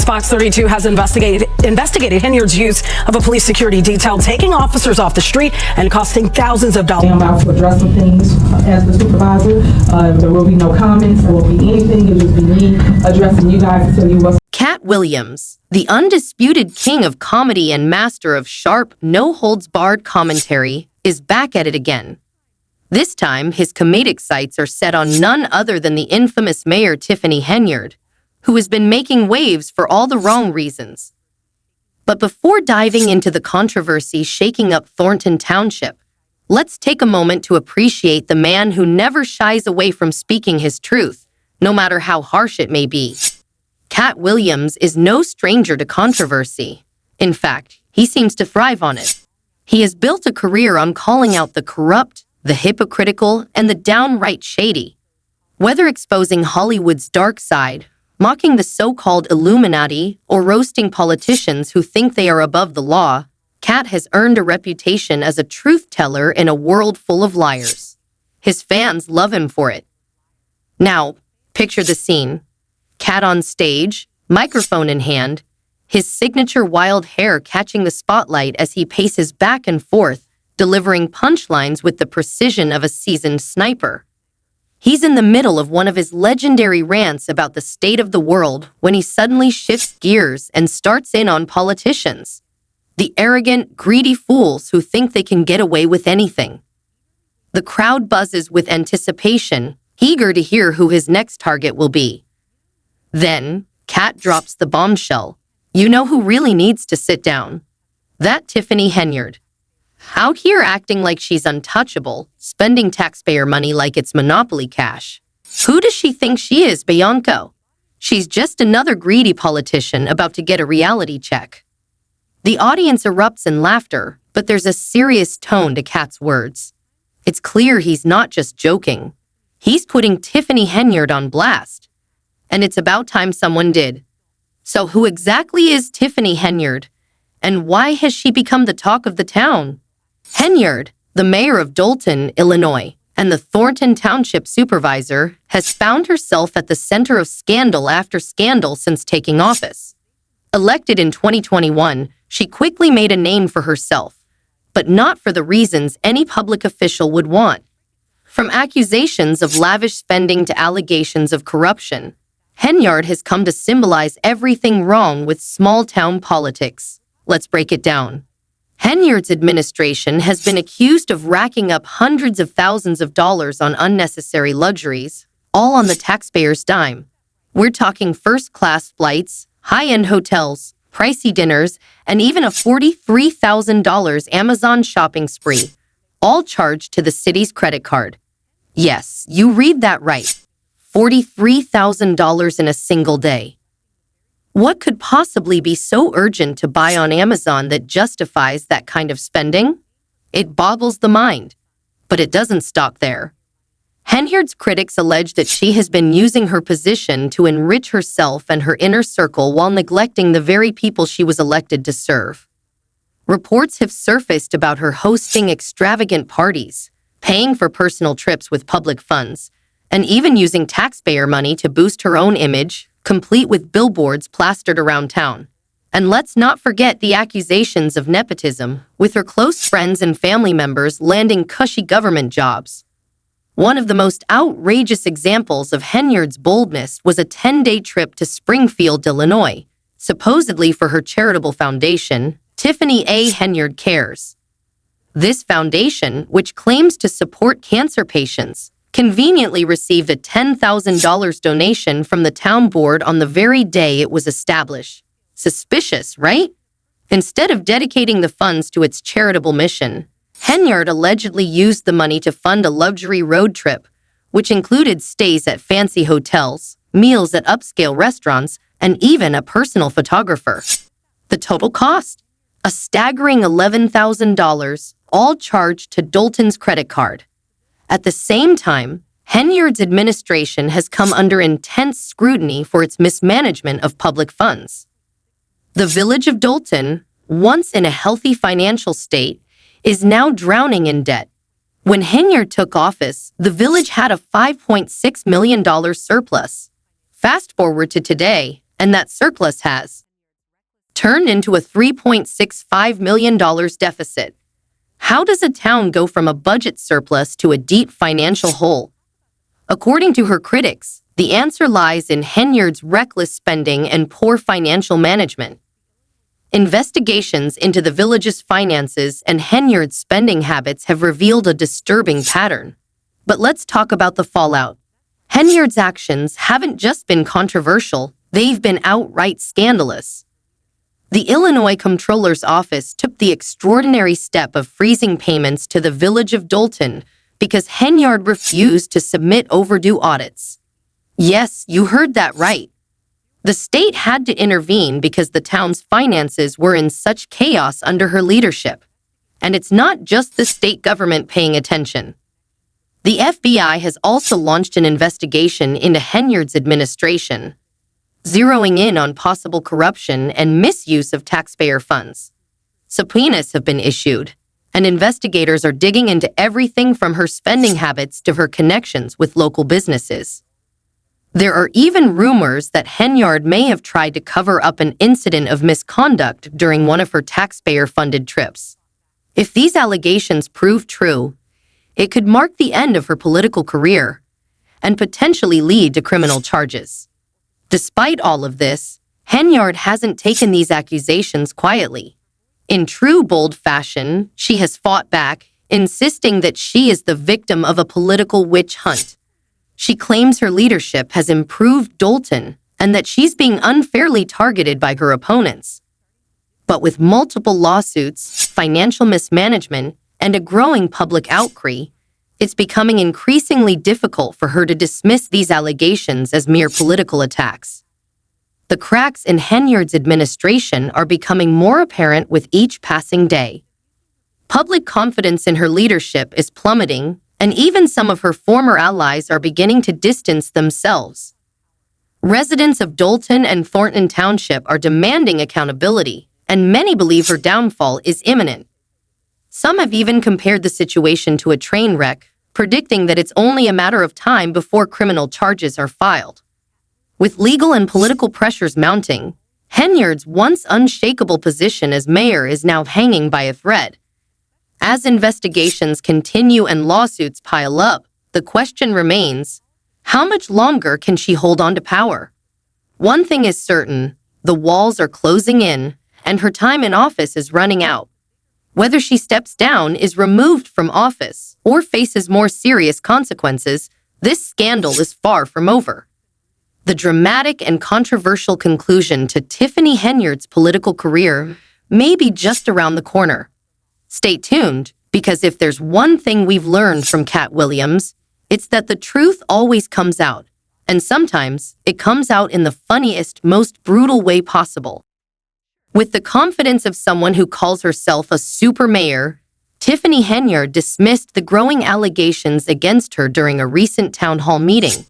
Fox 32 has investigated Henyard's use of a police security detail, taking officers off the street and costing thousands of dollars. I'm about to address some things as the supervisor. There will be no comments. There won't be anything. It'll just be me addressing you guys to tell you what's. Katt Williams, the undisputed king of comedy and master of sharp, no-holds-barred commentary, is back at it again. This time, his comedic sights are set on none other than the infamous Mayor Tiffany Henyard, who has been making waves for all the wrong reasons. But before diving into the controversy shaking up Thornton Township, let's take a moment to appreciate the man who never shies away from speaking his truth, no matter how harsh it may be. Katt Williams is no stranger to controversy. In fact, he seems to thrive on it. He has built a career on calling out the corrupt, the hypocritical, and the downright shady. Whether exposing Hollywood's dark side, mocking the so-called Illuminati, or roasting politicians who think they are above the law, Katt has earned a reputation as a truth-teller in a world full of liars. His fans love him for it. Now, picture the scene. Katt on stage, microphone in hand, his signature wild hair catching the spotlight as he paces back and forth, delivering punchlines with the precision of a seasoned sniper. He's in the middle of one of his legendary rants about the state of the world when he suddenly shifts gears and starts in on politicians. The arrogant, greedy fools who think they can get away with anything. The crowd buzzes with anticipation, eager to hear who his next target will be. Then, Katt drops the bombshell. You know who really needs to sit down? That Tiffany Henyard. Out here acting like she's untouchable, spending taxpayer money like it's monopoly cash. Who does she think she is, Bianco? She's just another greedy politician about to get a reality check. The audience erupts in laughter, but there's a serious tone to Katt's words. It's clear he's not just joking. He's putting Tiffany Henyard on blast. And it's about time someone did. So who exactly is Tiffany Henyard? And why has she become the talk of the town? Henyard, the mayor of Dolton, Illinois, and the Thornton Township supervisor, has found herself at the center of scandal after scandal since taking office. Elected in 2021, she quickly made a name for herself, but not for the reasons any public official would want. From accusations of lavish spending to allegations of corruption, Henyard has come to symbolize everything wrong with small-town politics. Let's break it down. Henyard's administration has been accused of racking up hundreds of thousands of dollars on unnecessary luxuries, all on the taxpayer's dime. We're talking first-class flights, high-end hotels, pricey dinners, and even a $43,000 Amazon shopping spree, all charged to the city's credit card. Yes, you read that right. $43,000 in a single day. What could possibly be so urgent to buy on Amazon that justifies that kind of spending? It boggles the mind. But it doesn't stop there. Henyard's critics allege that she has been using her position to enrich herself and her inner circle while neglecting the very people she was elected to serve. Reports have surfaced about her hosting extravagant parties, paying for personal trips with public funds, and even using taxpayer money to boost her own image, complete with billboards plastered around town. And let's not forget the accusations of nepotism, with her close friends and family members landing cushy government jobs. One of the most outrageous examples of Henyard's boldness was a 10-day trip to Springfield, Illinois, supposedly for her charitable foundation, Tiffany A. Henyard Cares. This foundation, which claims to support cancer patients, conveniently received a $10,000 donation from the town board on the very day it was established. Suspicious, right? Instead of dedicating the funds to its charitable mission, Henyard allegedly used the money to fund a luxury road trip, which included stays at fancy hotels, meals at upscale restaurants, and even a personal photographer. The total cost? A staggering $11,000, all charged to Dolton's credit card. At the same time, Henyard's administration has come under intense scrutiny for its mismanagement of public funds. The village of Dolton, once in a healthy financial state, is now drowning in debt. When Henyard took office, the village had a $5.6 million surplus. Fast forward to today, and that surplus has turned into a $3.65 million deficit. How does a town go from a budget surplus to a deep financial hole? According to her critics, the answer lies in Henyard's reckless spending and poor financial management. Investigations into the village's finances and Henyard's spending habits have revealed a disturbing pattern. But let's talk about the fallout. Henyard's actions haven't just been controversial, they've been outright scandalous. The Illinois Comptroller's Office took the extraordinary step of freezing payments to the village of Dolton because Henyard refused to submit overdue audits. Yes, you heard that right. The state had to intervene because the town's finances were in such chaos under her leadership. And it's not just the state government paying attention. The FBI has also launched an investigation into Henyard's administration, zeroing in on possible corruption and misuse of taxpayer funds. Subpoenas have been issued, and investigators are digging into everything from her spending habits to her connections with local businesses. There are even rumors that Henyard may have tried to cover up an incident of misconduct during one of her taxpayer-funded trips. If these allegations prove true, it could mark the end of her political career and potentially lead to criminal charges. Despite all of this, Henyard hasn't taken these accusations quietly. In true bold fashion, she has fought back, insisting that she is the victim of a political witch hunt. She claims her leadership has improved Dolton and that she's being unfairly targeted by her opponents. But with multiple lawsuits, financial mismanagement, and a growing public outcry, it's becoming increasingly difficult for her to dismiss these allegations as mere political attacks. The cracks in Henyard's administration are becoming more apparent with each passing day. Public confidence in her leadership is plummeting, and even some of her former allies are beginning to distance themselves. Residents of Dolton and Thornton Township are demanding accountability, and many believe her downfall is imminent. Some have even compared the situation to a train wreck, predicting that it's only a matter of time before criminal charges are filed. With legal and political pressures mounting, Henyard's once unshakable position as mayor is now hanging by a thread. As investigations continue and lawsuits pile up, the question remains, how much longer can she hold on to power? One thing is certain, the walls are closing in, and her time in office is running out. Whether she steps down, is removed from office, or faces more serious consequences, this scandal is far from over. The dramatic and controversial conclusion to Tiffany Henyard's political career may be just around the corner. Stay tuned, because if there's one thing we've learned from Katt Williams, it's that the truth always comes out, and sometimes it comes out in the funniest, most brutal way possible. With the confidence of someone who calls herself a super mayor, Tiffany Henyard dismissed the growing allegations against her during a recent town hall meeting.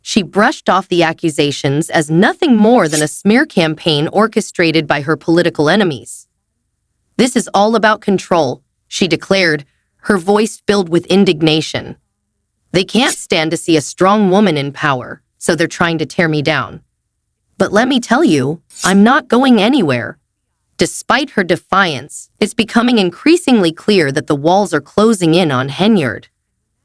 She brushed off the accusations as nothing more than a smear campaign orchestrated by her political enemies. "This is all about control," she declared, her voice filled with indignation. "They can't stand to see a strong woman in power, so they're trying to tear me down. But let me tell you, I'm not going anywhere." Despite her defiance, it's becoming increasingly clear that the walls are closing in on Henyard.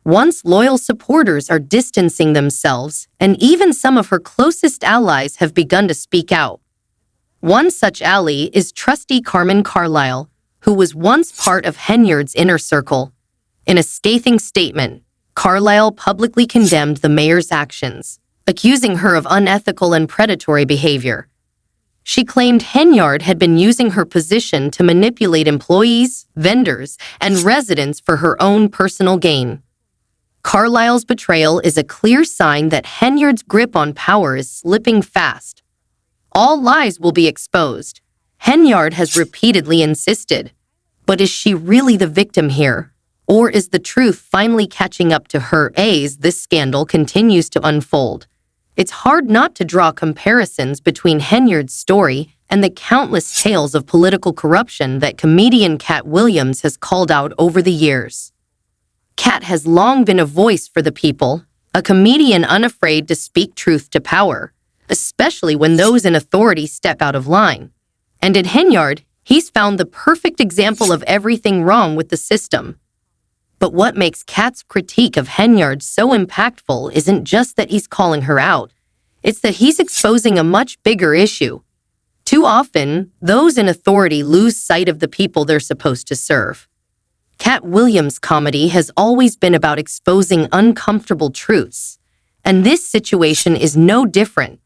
Once loyal supporters are distancing themselves, and even some of her closest allies have begun to speak out. One such ally is trustee Carmen Carlisle, who was once part of Henyard's inner circle. In a scathing statement, Carlisle publicly condemned the mayor's actions, accusing her of unethical and predatory behavior. She claimed Henyard had been using her position to manipulate employees, vendors, and residents for her own personal gain. Carlisle's betrayal is a clear sign that Henyard's grip on power is slipping fast. All lies will be exposed, Henyard has repeatedly insisted. But is she really the victim here? Or is the truth finally catching up to her as this scandal continues to unfold? It's hard not to draw comparisons between Henyard's story and the countless tales of political corruption that comedian Katt Williams has called out over the years. Katt has long been a voice for the people, a comedian unafraid to speak truth to power, especially when those in authority step out of line. And in Henyard, he's found the perfect example of everything wrong with the system. But what makes Katt's critique of Henyard so impactful isn't just that he's calling her out. It's that he's exposing a much bigger issue. Too often, those in authority lose sight of the people they're supposed to serve. Katt Williams' comedy has always been about exposing uncomfortable truths, and this situation is no different.